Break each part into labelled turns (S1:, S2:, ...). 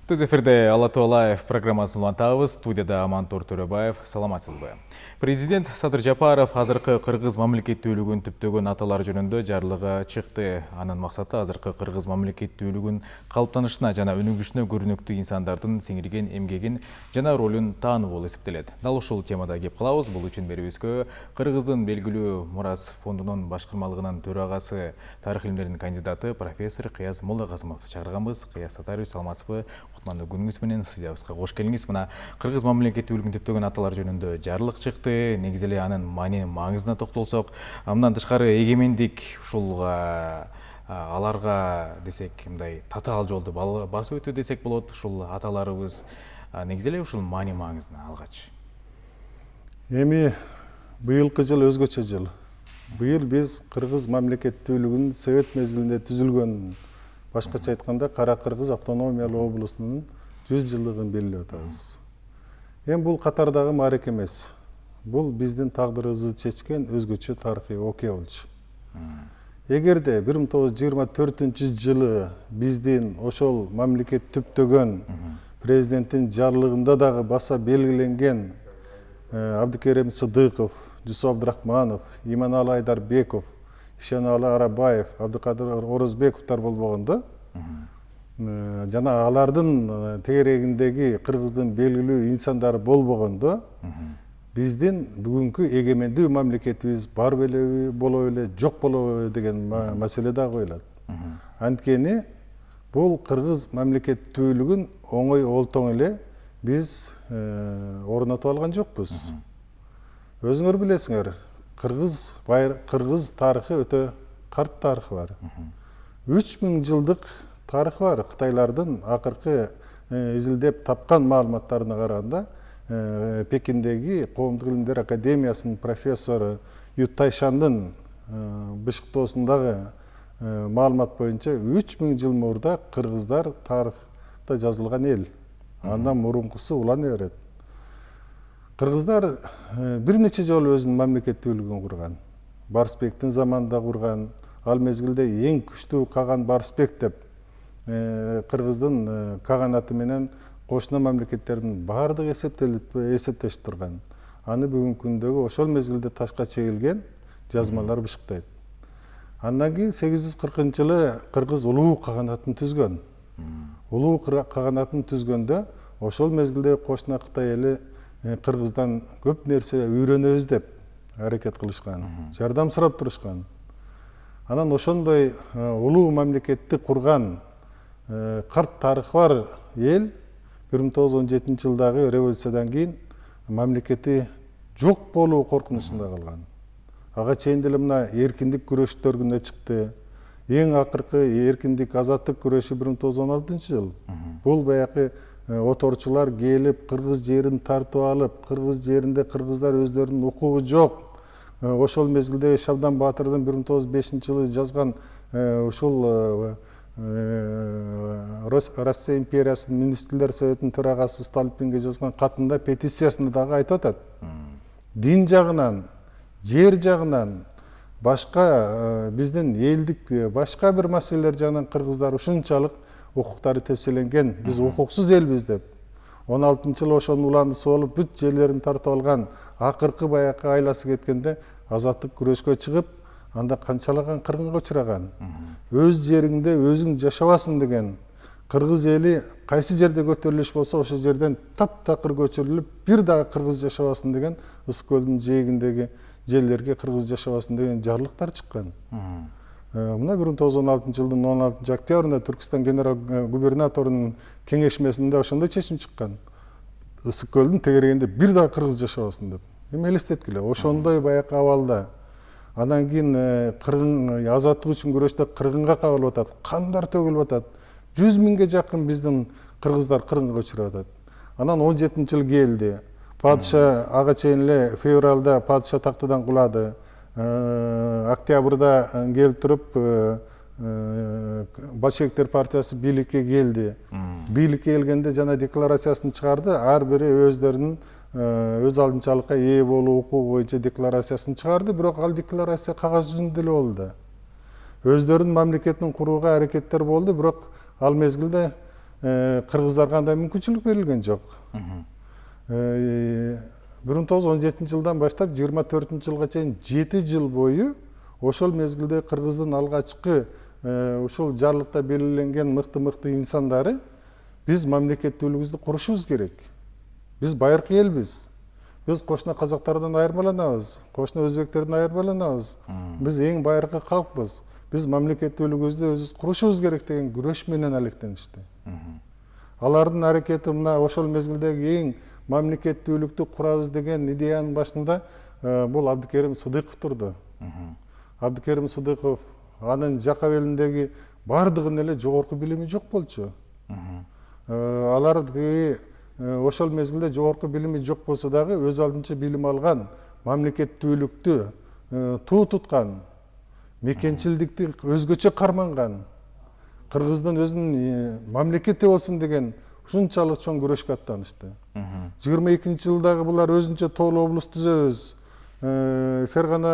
S1: Төз эфирде Ала Туалаев программасын улантабыз. Студияда Амантур Төрөбаев. Саламатсызбы. Президент Садыр Жапаров азыркы кыргыз мамлекеттүүлүгүн түптөгөн аталар жөнүндө жарлыгы чыкты. Анын максаты азыркы кыргыз мамлекеттүүлүгүн калыптанышына жана өнүгүшүнө көрүнүктүү инсандардын сиңирген эмгегин жана ролун таануу болуп эсептелет. Дал ушул темада кеп калабыз. Бул үчүн берүүбүзгө Кыргыздын белгилүү Мурас фондунун башкармалыгынын төрагасы, тарых илимдеринин кандидаты профессор Кыяз Молдокасымов чакырганбыз. Кыяз Атарович, саламатсызбы? Кутмандуу күнүңүз менен студиябызга кош келиңиз. Мына кыргыз мамлекеттүүлүгүн түптөгөн аталар жөнүндө жарлык чыкты. Негизи эле анын маңызына токтолсок, мындан тышкары эгемендик ушулга аларга десек мындай татаал жолду басып өтүү десек болот. Ушул аталарыбыз негизи эле ушул маңызына алгач.
S2: Эми быйылкы жыл өзгөчө жыл. Быйыл биз кыргыз мамлекеттүүлүгүнүн совет мезгилинде түзүлгөн, башкача айтканда Кара Кыргыз автономиялуу облусунун 100 жылдыгын белгилеп атабыз. Эми бул катардагы маарек эмес. Бул биздин тагдырыбызды чечкен өзгөчө тарыхый окуя болчу. Эгерде 1924 жылы биздин ошол мамлекет түптөгөн президенттин жарлыгында дагы баса белгиленген Абдыкерим Сыдыков, Жусуп Абдрахманов, Иманалы Айдарбеков, Ишеналы Арабаев, Абдыкадыр Орозбековдор болбогондо, жана алардын тегерегиндеги кыргыздын белгилүү инсандары болбогондо, биздин бүгүнкү эгемендүү мамлекетибиз бар белеби, боло эле, жок болобу деген маселе да коюлат. Анткени бул кыргыз мамлекеттүүлүгүн оңой олтоң эле биз орнотуп алган жокпуз. Өзүңөр билесиңер, кыргыз тарыхы өтө карт тарыхы бар. 3000 жылдык тарыхы бар. Кытайлардын акыркы изилдеп тапкан маалыматтарына караганда, Пекиндеги Коомдук илимдер академиясынын профессору Ю Тайшандын бышыктоосундагы маалымат боюнча 3000 жыл мурда кыргыздар тарыхта жазылган эл. Андан мурункусу улана берет. Кыргыздар бир нече жолу өзүнүн мамлекеттүүлүгүн курган. Барсбектин заманында курган, ал мезгилде эң күчтүү каган Барсбек деп кыргыздын каганаты менен кошуна мамлекеттердин баардыгы эсептешип турган. Аны бүгүнкү күндөгү ошол мезгилде ташка чегилген жазмалар бышыктайт. Андан кийин 840-жылы кыргыз улуу каганатын түзгөн. Улуу каганатын түзгөндө ошол мезгилде кошуна Кытай эли кыргыздан көп нерсе үйрөнөбүз деп аракет кылышкан, жардам сурап турушкан. Анан ошондой улуу мамлекетти курган карт тарыхы бар эл 1917-жылдагы революциядан кийин мамлекети жок болуу коркунучунда калган. Ага чейин деле мына эркиндик күрөштөрүнө чыкты. Эң акыркы эркиндик азаттык күрөшү 1916-жыл. Бул баягы оторчулар келип, кыргыз жерин тартып алып, кыргыз жеринде кыргыздар өздөрүнүн укугу жок. Ошол мезгилде Шабдан Баатырдын 1905-жылы жазган ушул Россия империясынын министрлер советинин төрагасы Столыпинге жазган катында, петициясында дагы айтып атат. Дин жагынан, жер жагынан, башка биздин элдик башка бир маселелер жагынан кыргыздар ушунчалык укуктары тепселенген, биз укуксуз элбиз деп. 16-жылы ошонун уландысы болуп, бүт жерлерин тартып алган, акыркы баягы айласы кеткенде азаттык күрөшкө чыгып, анда канчалаган кыргынга учураган. Өз жериңде өзүң жашабасың деген кыргыз эли кайсы жерде көтөрүлүш болсо, ошол жерден таптакыр көчүрүлүп, бир дагы кыргыз жашабасын деген, Ысык көлдүн жээгиндеги жерлерге кыргыз жашабасын деген жарлыктар чыккан. Мына 1916-жылдын 16 октябрында Түркистан генерал губернаторунун кеңешмесинде ошондой чечим чыккан. Ысык көлдүн тегерегинде бир дагы кыргыз жашабасын деп. Эми элестеткиле, ошондой баягы абалда. Андан кийин кыргын азаттык үчүн күрөштө кыргынга кагылып атат, кандар төгүлүп атат. 100 миңге жакын биздин кыргыздар кыргынга учуруп атат. Анан 17-жыл келди. Падыша ага чейин эле февралда падыша тактыдан кулады. Октябрда келип туруп большевиктер партиясы бийликке келди. Бийликке келгенде жана декларациясын чыгарды, ар бири өздөрүнүн өз алдынчалыкка ээ болуу укугу боюнча декларациясын чыгарды, бирок ал декларация кагаз жүзүндө эле болду. Өздөрүнүн мамлекетин курууга аракеттер болду, бирок ал мезгилде кыргыздарга кандай мүмкүнчүлүк берилген жок. 1917 жылдан баштап 24 жылга чейин 7 жыл бою ошол мезгилде кыргыздын алгачкы ушул жарлыкта белгиленген мыкты инсандары биз мамлекеттүүлүгүбүздү курушубуз керек. Биз байыркы элбиз. Биз кошуна казактардан айырмаланабыз, кошуна өзбектерден айырмаланабыз. Биз эң байыркы калкпыз. Биз мамлекеттүүлүгүбүздү өзүбүз курушубуз керек деген күрөш менен алектеништи. Алардын аракети мына ошол мезгилдеги эң мамлекеттүүлүктү курабыз деген идеянын башында бул Абдыкерим Сыдыков турду. Абдыкерим Сыдыков анын жака белиндеги бардыгынын эле жогорку билими жок болчу. Алар ошол мезгилде жогорку билими жок болсо дагы өз алдынча билим алган, мамлекеттүүлүктү туу туткан, мекенчилдикти өзгөчө карманган, кыргыздын өзүнүн мамлекети болсун деген ушунчалык чоң күрөшкө аттанышты. 22 жылдагы булар өзүнчө тоолуу облус түзөбүз. Фергана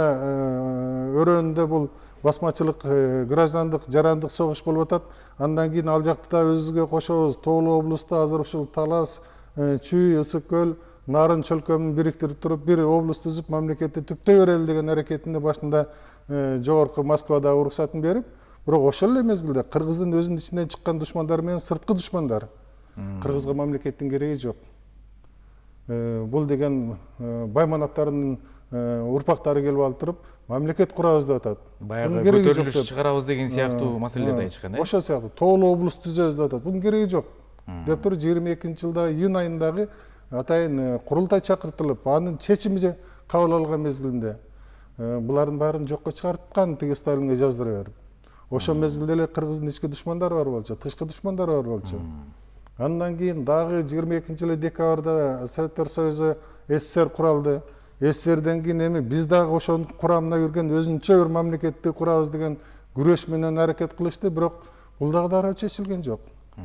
S2: өрөөнүндө бул басмачылык, граждандык, жарандык согуш болуп атат. Андан кийин ал жакты да өзүбүзгө кошобуз. Тоолуу облусту азыр ушул Талас, Чүй, Ысык көл, Нарын чөлкөмүн бириктирип туруп бир облус түзүп мамлекетти түптөй берели деген аракетинде башында жогорку Москвада уруксатын берип, бирок ошол эле мезгилде кыргыздын өзүнүн ичинен чыккан душмандар менен сырткы душмандар. Кыргызга мамлекеттин кереги жок. Бул деген байманаттардын урпактары келип алып туруп мамлекет курабыз деп атат.
S1: Баягы көтөрүлүш чыгарабыз деген сыяктуу маселелерди айтышкан,
S2: Ошол сыяктуу тоолуу облус түзөбүз деп атат. Бунун кереги жок. Деп туруп 22 жылда июнь айындагы атайын курултай чакыртылып, анын чечими кабыл алган мезгилинде булардын баарын жокко чыгарткан тиги Сталинге жаздыра берип. Ошол мезгилде эле кыргыздын ички душмандары бар болчу, тышкы душмандары бар болчу. Андан кийин дагы 22 жылы декабрда Советтер Союзу СССР куралды. СССРден кийин эми биз дагы ошонун курамына кирген өзүнчө бир мамлекетти курабыз деген күрөш менен аракет кылышты, бирок бул дагы дароо чечилген жок.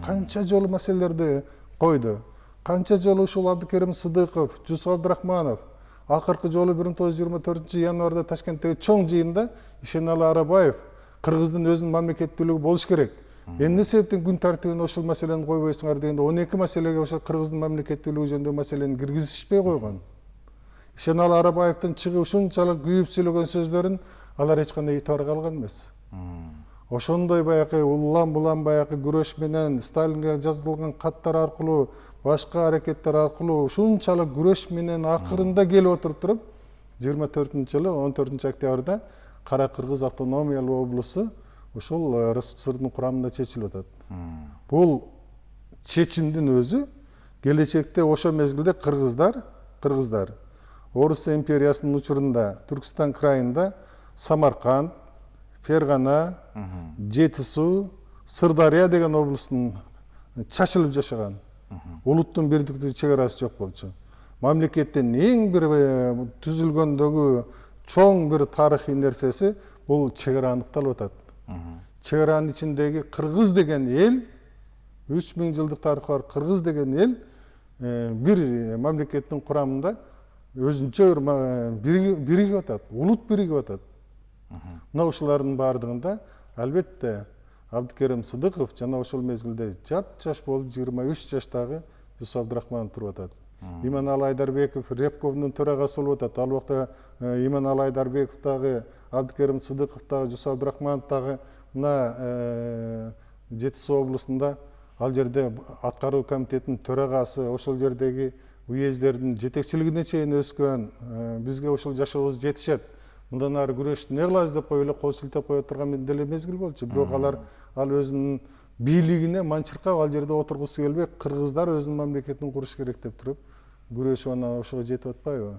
S2: Канча жолу маселелерди койду. Канча жолу ушул Абдыкерим Сыдыков, Жусуп Абдрахманов акыркы жолу 1924 январда Ташкенттеги чоң жыйында Ишенали Арабаев кыргыздын өзүнүн мамлекеттүүлүгү болуш керек. Эмне себептен күн тартибине ушул маселени койбойсуңар дегенде 12 маселеге ошо кыргыздын мамлекеттүүлүгү жөнүндө маселени киргизишпей койгон. Ишенали Арабаевдин чыгып ушунчалык күйүп сүйлөгөн сөздөрүн алар эч кандай итибарга алган эмес. Ошондой баягы улам булам баягы күрөш менен Сталинге жазылган каттар аркылуу, башка аракеттер аркылуу ушунчалык күрөш менен акырында келип отуруп туруп 24-жылы 14 октябрда Кара Кыргыз автономиялуу облусу ушул РСФСРдын курамында чечилип атат. Бул чечимдин өзү келечекте ошол мезгилде кыргыздар Орус империясынын учурунда Түркстан крайында Самарканд, Фергана, Жети суу, Сырдария деген облустун чачылып жашаган. Улуттун бирдиктүү чек арасы жок болчу. Мамлекеттин эң бир түзүлгөндөгү чоң бир тарыхый нерсеси бул чек ара аныкталып атат. Чек аранын ичиндеги кыргыз деген эл, 3000 жылдык тарыхы бар кыргыз деген эл бир мамлекеттин курамында өзүнчө биригип атат, улут биригип атат. Мына ушулардын баардыгында албетте Абдыкерим Сыдыков жана ошол мезгилде жап-жаш болуп 23 жаштагы Жусуп Абдрахманов туруп атат. Иманалы Айдарбеков Репковдун төрагасы болуп атат. Ал убакта Иманалы Айдарбеков дагы, Абдыкерим Сыдыков дагы, Жусуп Абдрахманов дагы мына Жети суу облусунда ал жерде аткаруу комитетинин төрагасы, ошол жердеги уездердин жетекчилигине чейин өскөн, бизге ушул жашообуз жетишет. Мындан ары күрөштү эмне кылабыз деп коюп эле кол силтеп кое турган деле мезгил болчу. Бирок ал өзүнүн бийлигине манчыркап ал жерде отургусу келбей, кыргыздар өзүнүн мамлекетин куруш керек деп туруп күрөшүп анан ошого жетип атпайбы?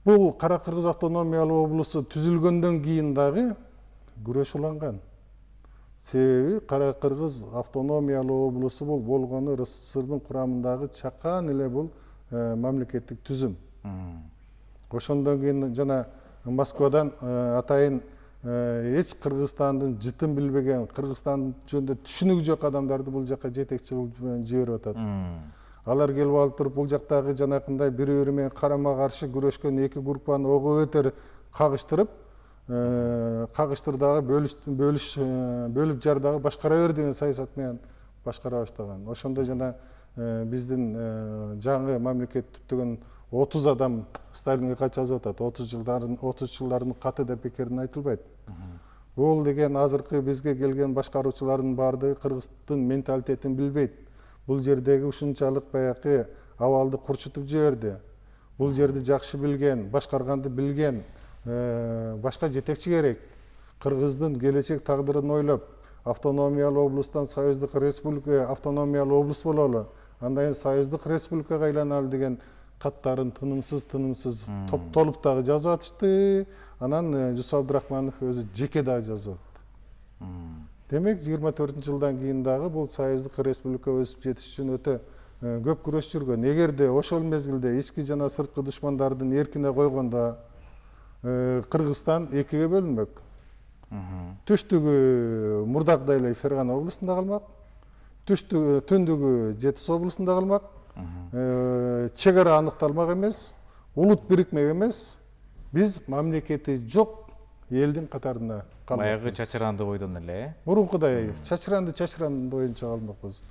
S2: Бул Кара Кыргыз автономиялуу облусу түзүлгөндөн кийин дагы күрөш уланган. Себеби Кара Кыргыз автономиялуу облусу бул болгону РСФСРдын курамындагы чакан эле бул мамлекеттик түзүм. Ошондон кийин жана Москвадан атайын эч Кыргызстандын жытын билбеген, Кыргызстан жөнүндө түшүнүгү жок адамдарды бул жака жетекчи кылып жиберип атат. Алар келип алып туруп бул жактагы жанакындай бири-бири менен карама каршы күрөшкөн эки группаны ого бетер кагыштырып, кагыштырдагы бөлүп жардагы башкара бер деген саясат менен башкара баштаган. Ошондо жана биздин жаңы мамлекет түптөгөн 30 адам Сталинге кат жазып атат. 30 жылдардын каты деп бекерден айтылбайт. Бул деген азыркы бизге келген башкаруучулардын баардыгы кыргыздын менталитетин билбейт. Бул жердеги ушунчалык баягы абалды курчутуп жиберди. Бул жерди жакшы билген, башкарганды билген башка жетекчи керек. Кыргыздын келечек тагдырын ойлоп, автономиялуу облустан союздук республика, автономиялуу облус бололу, андан кийин союздук республикага айланалы деген каттарын тынымсыз топтолуп дагы жазып атышты. Анан Жусуп Абдрахманов өзү жеке дагы жазып атты. Демек 24-жылдан кийин дагы бул союздук республика өсүп жетиш үчүн өтө көп күрөш жүргөн. Эгерде ошол мезгилде ички жана сырткы душмандардын эркине койгондо Кыргызстан экиге бөлүнмөк. Түштүгү мурдагыдай эле Фергана облусунда калмак, түндүгү Жетис облусунда калмак. Чек ара аныкталмак эмес, улут бирикмек эмес, биз мамлекети жок элдин катарына калмакпыз.
S1: Баягы чачыранды бойдон эле.
S2: Мурункудай чачыран боюнча калмакпыз.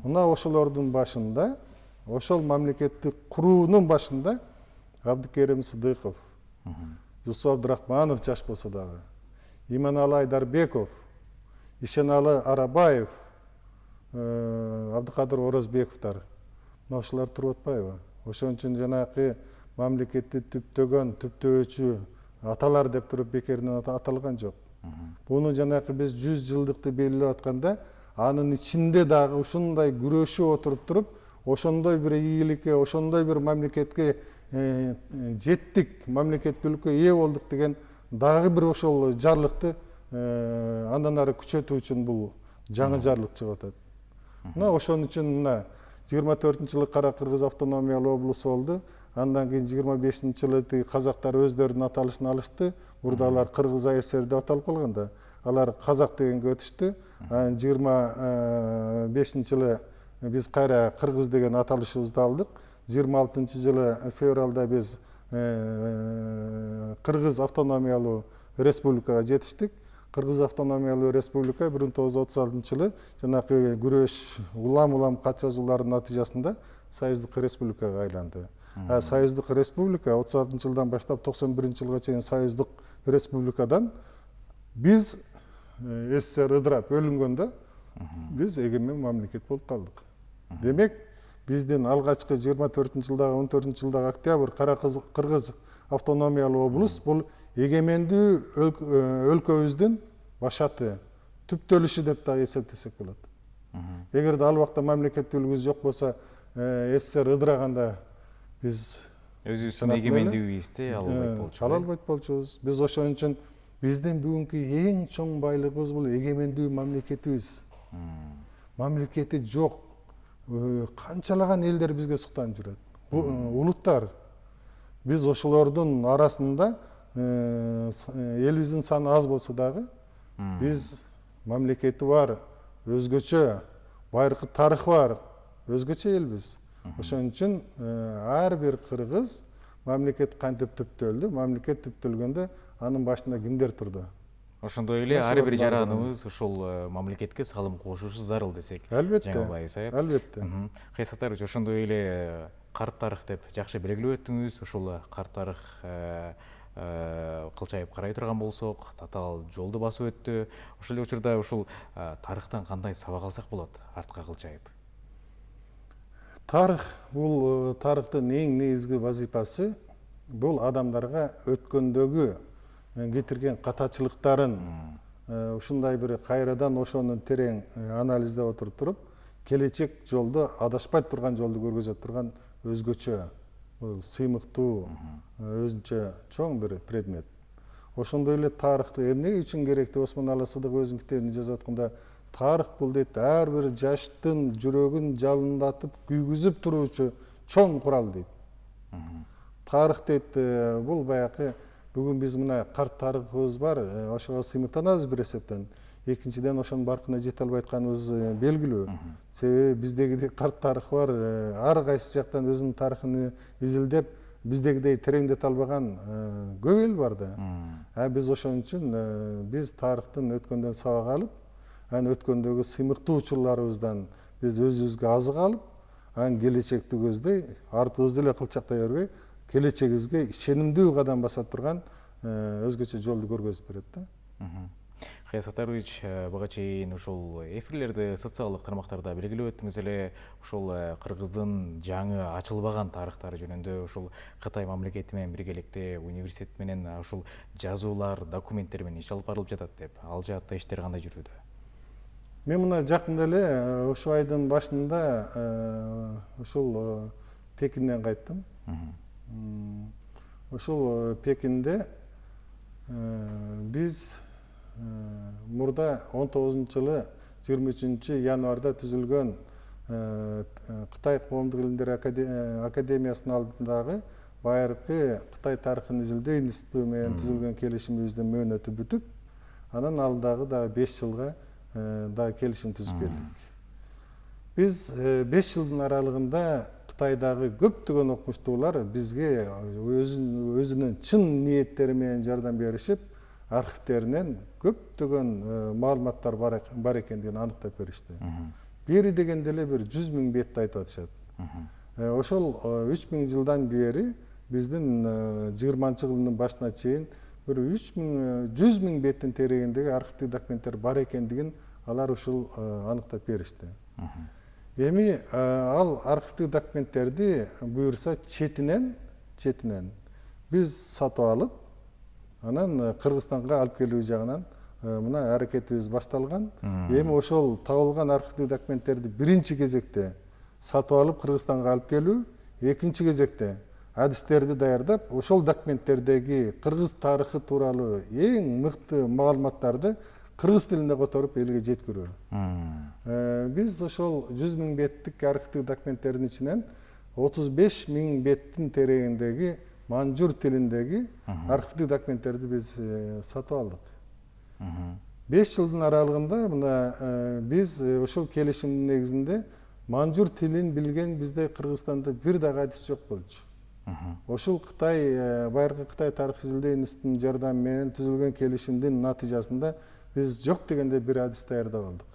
S2: Мына ошолордун башында, ошол мамлекетти куруунун башында Абдыкерим Сыдыков, Жусуп Абдрахманов жаш болсо дагы, Иманалы Айдарбеков, Ишеналы Арабаев, Абдыкадыр Оразбековдор, мына ошолор туруп атпайбы? Ошон үчүн жанагы мамлекетти түптөөчү аталар деп туруп бекеринен аталган жок. Буну жанагы биз 100 жылдыкты белгилеп атканда, анын ичинде дагы ушундай күрөшүп отуруп туруп, ошондой бир ийгиликке, ошондой бир мамлекетке жеттик, мамлекеттүүлүккө ээ болдук деген дагы бир ошол жарлыкты андан ары күчөтүү үчүн бул жаңы жарлык чыгып атат. Мына ошон үчүн мына 24-жылы Кара Кыргыз автономиялуу облусу болду. Андан кийин 25-жылы казактар өздөрүнүн аталышын алышты. Мурда алар Кыргыз АСР деп аталып калган да. Алар казак дегенге өтүштү. 25-жылы биз кайра Кыргыз деген аталышыбызды алдык. 26-жылы февралда биз Кыргыз автономиялуу республикага жетиштик. Кыргыз автономиялуу республика 1936-жылы жанакы күрөш улам кат жазуулардын натыйжасында союздук республикага айланды. Союздук республика 36-жылдан баштап 91-жылга чейин союздук республикадан биз СССР ыдырап бөлүнгөндө биз эгемен мамлекет болуп калдык. Демек биздин алгачкы 24-жылдагы 14-жылдагы октябрь Кара Кыргыз автономиялуу облус бул эгемендүү өлкөбүздүн башаты, түптөлүшү деп дагы эсептесек болот. Эгерде ал убакта мамлекеттүүлүгүбүз жок болсо, СССР ыдыраганда биз
S1: өзүбүздүн эгемендүүлүгүбүздү ала
S2: албайт болчубуз. Биз ошон үчүн биздин бүгүнкү эң чоң байлыгыбыз бул эгемендүү мамлекетибиз. Мамлекети жок. Канчалаган элдер бизге суктанып жүрөт. Улуттар. Биз ошолордун арасында элибиздин саны аз болсо дагы, биз мамлекети бар, өзгөчө, байыркы тарыхы бар, өзгөчө элбиз. Ошон үчүн ар бир кыргыз мамлекет кантип түптөлдү, мамлекет түптөлгөндө анын башында кимдер турду?
S1: Ошондой эле ар бир жараныбыз ушул мамлекетке салым кошушу зарыл десек.
S2: Албетте. Албетте.
S1: Кайсатарович, ошондой эле карт тарых деп жакшы белгилеп өттүңүз. Ушул карт тарых кылчайып карай турган болсок, татаал жолду басып өттү. Ошол эле учурда ушул тарыхтан кандай сабак алсак болот артка кылчайып?
S2: Тарых бул тарыхтын эң негизги вазифасы бул адамдарга өткөндөгү кетирген катачылыктарын ушундай бир кайрадан ошону терең анализдеп отуруп туруп, келечек жолдо адашпай турган жолду көргөзө турган өзгөчө сыймыктуу өзүнчө чоң бир предмет. Ошондой эле тарыхты эмне үчүн керек деп Осмоналы Сыдык өзүнүн китебинде жазып атканда, тарых бул дейт ар бир жаштын жүрөгүн жалындатып күйгүзүп туруучу чоң курал дейт. Тарых дейт бул баягы бүгүн биз мына карт тарыхыбыз бар, ошого сыймыктанабыз бир эсептен. Экинчиден ошонун баркына жете албай атканыбыз белгилүү. Себеби биздеги карт тарых бар, ар кайсы жактан өзүнүн тарыхын изилдеп, биздегидей тереңдете албаган көп эл бар да. Биз ошон үчүн биз тарыхтан өткөндөн сабак алып, анан өткөндөгү сыймыктуу учурларыбыздан биз өзүбүзгө азык алып, анан келечекти көздөй, артыбызды эле кылчактай бербей, келечегибизге ишенимдүү кадам баса турган өзгөчө жолду көргөзүп берет да.
S1: Кайыр Саттарович, буга чейин ушул эфирлерди социалдык тармактарда белгилеп өттүңүз эле, ушул Кыргыздын жаңы ачылбаган тарыхтары жөнүндө ушул Кытай мамлекети менен биргеликте университет менен ушул жазуулар, документтер менен иш алып барылып жатат деп. Ал жаатта иштер кандай жүрүүдө?
S2: Мен мына жакында эле ушул айдын башында ушул Пекинден кайттым. Ушул Пекинде биз мурда 19-жылы 23 январда түзүлгөн Кытай коомдук илимдер академиясынын алдындагы байыркы Кытай тарыхын изилдөө институту менен түзүлгөн келишимибиздин мөөнөтү бүтүп, анан алдагы дагы 5 жылга дагы келишим түзүп келдик. Биз 5 жылдын аралыгында Кытайдагы көптөгөн окумуштуулар бизге өзүнүн чын ниеттери менен жардам беришип, архивтеринен көптөгөн маалыматтар бар экендигин аныктап беришти. Бери дегенде эле бир 100 000 бетти айтып атышат. Ошол 3000 жылдан бери биздин 20-жылдын башына чейин бир 100 000 беттин терегиндеги архивдик документтер бар экендигин алар ушул аныктап беришти. Эми ал архивдик документтерди буюрса четинен биз сатып алып, анан Кыргызстанга алып келүү жагынан мына аракетибиз башталган. Эми ошол табылган архивдик документтерди биринчи кезекте сатып алып Кыргызстанга алып келүү, экинчи кезекте адистерди даярдап, ошол документтердеги кыргыз тарыхы тууралуу эң мыкты маалыматтарды кыргыз тилинде которуп элге жеткирүү. Биз ошол 100 000 беттик архивдик документтердин ичинен 35 000 беттин терегиндеги манжур тилиндеги архивдик документтерди биз сатып алдык. 5 жылдын аралыгында мына биз ошол келишимдин негизинде манжур тилин билген бизде Кыргызстанда бир дагы адис жок болчу. Ошол Кытай, байыркы Кытай тарых изилдөө институтунун жардамы менен түзүлгөн келишимдин натыйжасында биз жок дегенде бир адис даярдап алдык.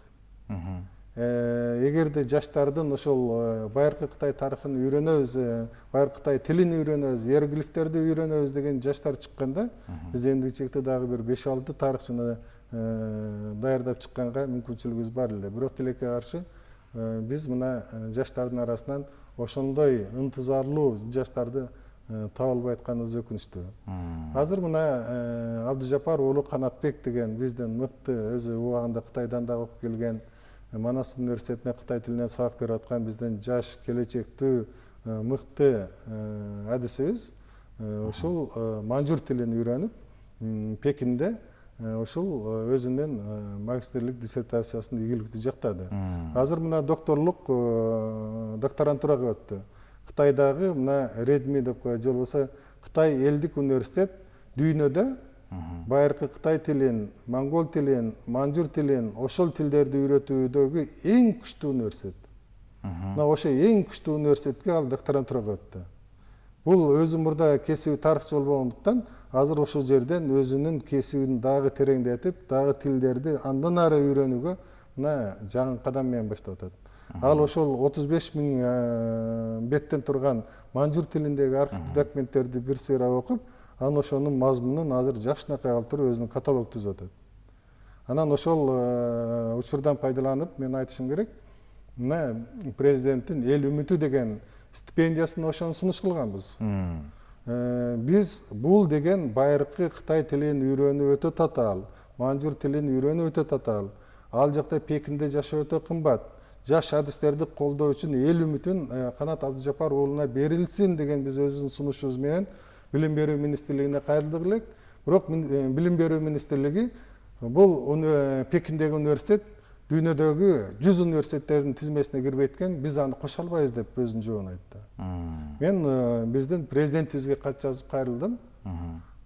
S2: Эгерде жаштардын ошол байыркы Кытай тарыхын үйрөнөбүз, байыркы Кытай тилин үйрөнөбүз, иероглифтерди үйрөнөбүз деген жаштар чыкканда, биз эмгичекте дагы бир 5-6 тарыхчыны даярдап чыкканга мүмкүнчүлүгүбүз бар эле. Бирок тилекке каршы биз мына жаштардын арасынан ошондой ынтызарлуу жаштарды таба албай атканыбыз өкүнүчтүү. Азыр мына Абдыжапар уулу Канатбек деген биздин мыкты, өзү убагында Кытайдан да окуп келген, Манас университетине Кытай тилинен сабак берип аткан биздин жаш, келечектүү, мыкты адисибиз ушул манжур тилин үйрөнүп, Пекинде ушул өзүнүн магистрлик диссертациясын ийгиликтүү жактады. Азыр мына докторантурага өттү. Кытайдагы мына Редми деп коет, же болбосо Кытай элдик университет дүйнөдө байыркы Кытай тилин, монгол тилин, манжур тилин, ошол тилдерди үйрөтүүдөгү эң күчтүү университет. Мына ошо эң күчтүү университетке ал докторантурага өттү. Бул өзү мурда кесиби тарыхчы болбогондуктан азыр ошол жерден өзүнүн кесибин дагы тереңдетип, дагы тилдерди андан ары үйрөнүүгө мына жаңы кадам менен баштап атат. Ал ошол 35 000 беттен турган манжур тилиндеги архивдик документтерди бир сыйра окуп, анан ошонун мазмунун азыр жакшынакай алып туруп өзүнүн каталог түзүп атат. Анан ошол учурдан пайдаланып мен айтышым керек, мына президенттин эл үмүтү деген стипендиясын ошону сунуш кылганбыз. Биз бул деген байыркы Кытай тилин үйрөнүү өтө татаал, манжур тилин үйрөнүү өтө татаал. Ал жакта Пекинде жашоо өтө кымбат. Жаш адистерди колдоо үчүн эл үмүтүн Канат Абдыжапар уулуна берилсин деген биз өзүбүздүн сунушубуз менен Билим берүү министрлигине кайрылдык элек. Бирок Билим берүү министрлиги бул Пекиндеги университет дүйнөдөгү 100 университеттердин тизмесине кирбейт экен, биз аны кошо албайбыз деп өзүнүн жообун айтты. Мен биздин президентибизге кат жазып кайрылдым.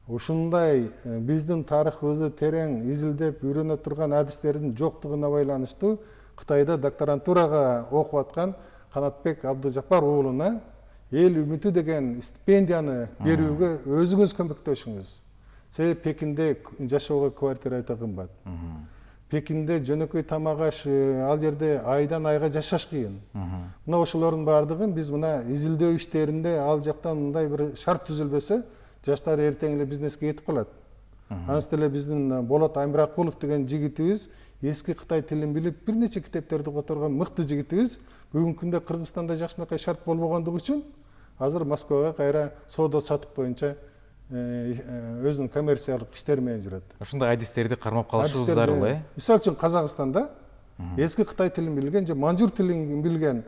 S2: Ушундай биздин тарыхыбызды терең изилдеп үйрөнө турган адистердин жоктугуна байланыштуу Кытайда докторантурага окуп аткан Канатбек Абдыжапар уулуна эл үмүтү деген стипендияны берүүгө өзүңүз көмөктөшүңүз. Себеби Пекинде жашоого квартира өтө кымбат. Пекинде жөнөкөй тамак аш, ал жерде айдан айга жашаш кыйын. Мына ошолордун баардыгын биз мына изилдөө иштеринде ал жактан мындай бир шарт түзүлбөсө, жаштар эртең эле бизнеске кетип калат. Анысы деле биздин Болот Аймыракулов деген жигитибиз эски Кытай тилин билип, бир нече китептерди которгон мыкты жигитибиз бүгүнкү күндө Кыргызстанда жакшынакай шарт болбогондугу үчүн азыр Москвага кайра соода сатык боюнча өзүнүн коммерциялык иштери менен жүрөт.
S1: Ушундай адистерди кармап калышыбыз зарыл,
S2: Мисалы үчүн Казакстанда эски Кытай тилин билген же манжур тилин билген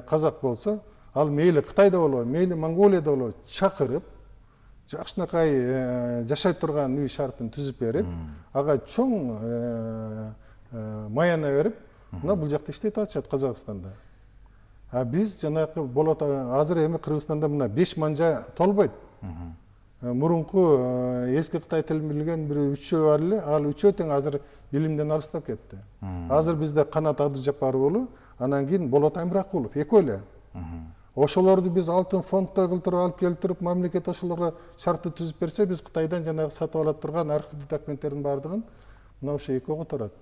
S2: казак болсо, ал мейли Кытайда болобу, мейли Монголияда болобу чакырып, жакшынакай жашай турган үй шартын түзүп берип, ага чоң маяна берип, мына бул жакта иштетип атышат Казакстанда. А биз жанакы болот азыр эми Кыргызстанда мына 5 манжа толбойт. Мурунку эски Кытай тилин билген бир 3 бар эле, ал 3 тең азыр илимден алыстап кетти. Азыр бизде Канат Абдыжапаров уулу, анан кийин Болот Аймыракулов экөө эле. Ошолорду биз алтын фондто кылтырып алып келип туруп, мамлекет ошолорго шартты түзүп берсе, биз Кытайдан жанагы сатып ала турган архивдик документтердин баардыгын мына ошо экөө которот.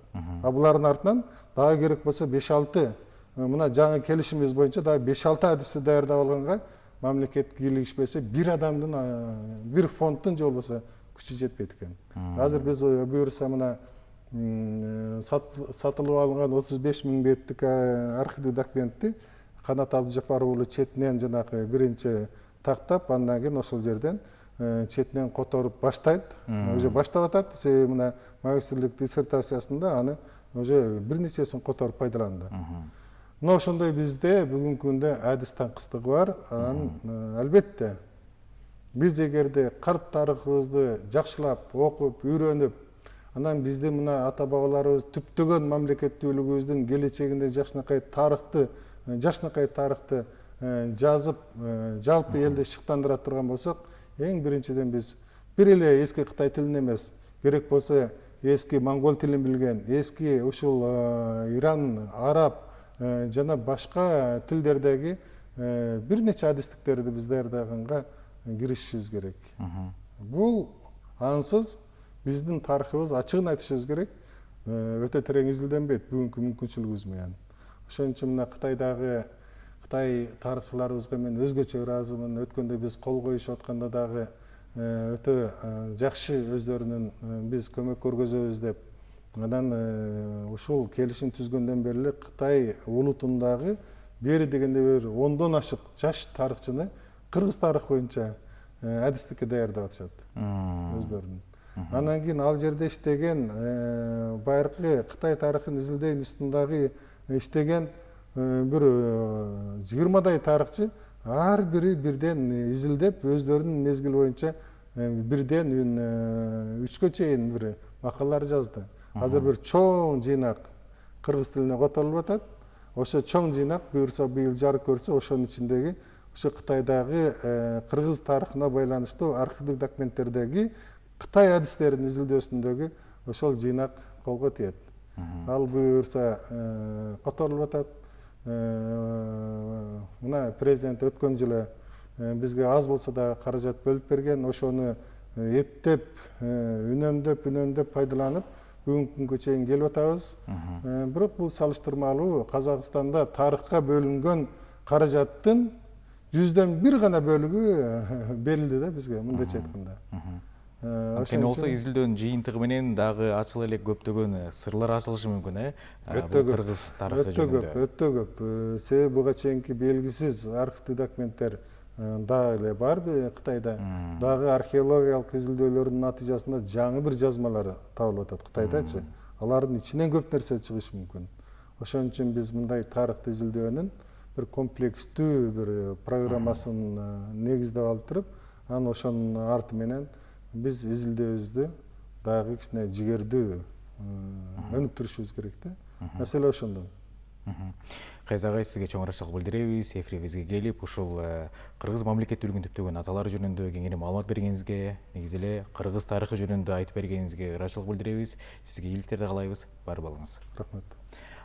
S2: А булардын артынан дагы керек болсо 5-6 мына жаңы келишимибиз боюнча дагы 5-6 адисти даярдап алганга мамлекет кийлигишпесе, бир адамдын, бир фонддун же болбосо күчү жетпейт экен. Азыр биз буюрса мына сатылып алынган 35 000 беттик архивдик документти Канат Абдыжапаров уулу четинен жанагы биринчи тактап, андан кийин ошол жерден четинен которуп баштайт. Уже баштап атат. Себеби мына магистрлик диссертациясында аны уже бир нечесин которуп пайдаланды. Мына ошондой бизде бүгүнкү күндө адис таңкыстыгы бар. Албетте биз эгерде карт тарыхыбызды жакшылап, окуп, үйрөнүп, анан биздин мына ата бабаларыбыз түптөгөн мамлекеттүүлүгүбүздүн келечегинде жакшынакай тарыхты жазып, жалпы элди шыктандыра турган болсок, эң биринчиден биз бир эле эски Кытай тилин эмес, керек болсо эски монгол тилин билген, эски ушул Иран, араб жана башка тилдердеги бир нече адистиктерди биз даярдаганга киришишибиз керек. Бул ансыз биздин тарыхыбыз, ачыгын айтышыбыз керек, өтө терең изилденбейт бүгүнкү мүмкүнчүлүгүбүз менен. Ошон үчүн мына Кытай тарыхчыларыбызга мен өзгөчө ыраазымын. Өткөндө биз кол коюшуп атканда дагы өтө жакшы өздөрүнүн биз көмөк көргөзөбүз деп. Анан ушул келишим түзгөндөн бери эле Кытай улутундагы бери дегенде бир 10дон ашык жаш тарыхчыны кыргыз тарыхы боюнча адистикке даярдап атышат өздөрүнүн. Анан кийин ал жерде иштеген байыркы Кытай тарыхын изилдөө институтундагы иштеген бир 20дай тарыхчы ар бири бирден изилдеп, өздөрүнүн мезгили боюнча бирден 3кө чейин бир макалалар жазды. Азыр бир чоң жыйнак кыргыз тилине которулуп атат. Ошо чоң жыйнак буюрса быйыл жарык көрсө, ошонун ичиндеги ошо Кытайдагы кыргыз тарыхына байланыштуу архивдик документтердеги Кытай адистеринин изилдөөсүндөгү ошол жыйнак колго тиет. Ал буюрса которулуп атат. Мына президент өткөн жылы бизге аз болсо да каражат бөлүп берген, ошону эптеп, үнөмдөп пайдаланып, бүгүнкү күнгө чейин келип атабыз. Бирок бул салыштырмалуу Казакстанда тарыхка бөлүнгөн каражаттын 100дөн 1 гана бөлүгү берилди да бизге, мындайча айтканда.
S1: Анткени болсо изилдөөнүн жыйынтыгы менен дагы ачыла элек көптөгөн сырлар ачылышы мүмкүн, кыргыз тарыхы жөнүндө.
S2: Өтө көп. Себеби буга чейинки белгисиз архивдик документтер дагы эле бар Кытайда. Дагы археологиялык изилдөөлөрдүн натыйжасында жаңы бир жазмалар табылып атат Кытайдачы. Алардын ичинен көп нерсе чыгышы мүмкүн. Ошон үчүн биз мындай тарыхты изилдөөнүн бир комплекстүү бир программасын негиздеп алып туруп, анан ошонун арты менен биз изилдөөбүздү дагы кичине жигердүү өнүктүрүшүбүз керек да. Маселе ошондон.
S1: Кайыз агай, сизге чоң ырайчылык билдиребиз. Эфирибизге келип, ушул кыргыз мамлекеттүүлүгүн түптөгөн аталар жөнүндө кеңири маалымат бергениңизге, негизи эле кыргыз тарыхы жөнүндө айтып бергениңизге ырайчылык билдиребиз. Сизге ийгиликтерди каалайбыз. Бар болуңуз.
S2: Рахмат.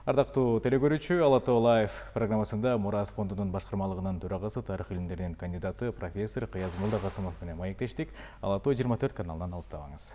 S1: Ардактуу телекөрүүчү, Ала Тоо Лайв программасында Мурас фондунун башкармалыгынын төрагасы, тарых илимдеринин кандидаты профессор Кыяз Молдокасымов менен маектештик. Ала Тоо 24 каналынан алыстабаңыз.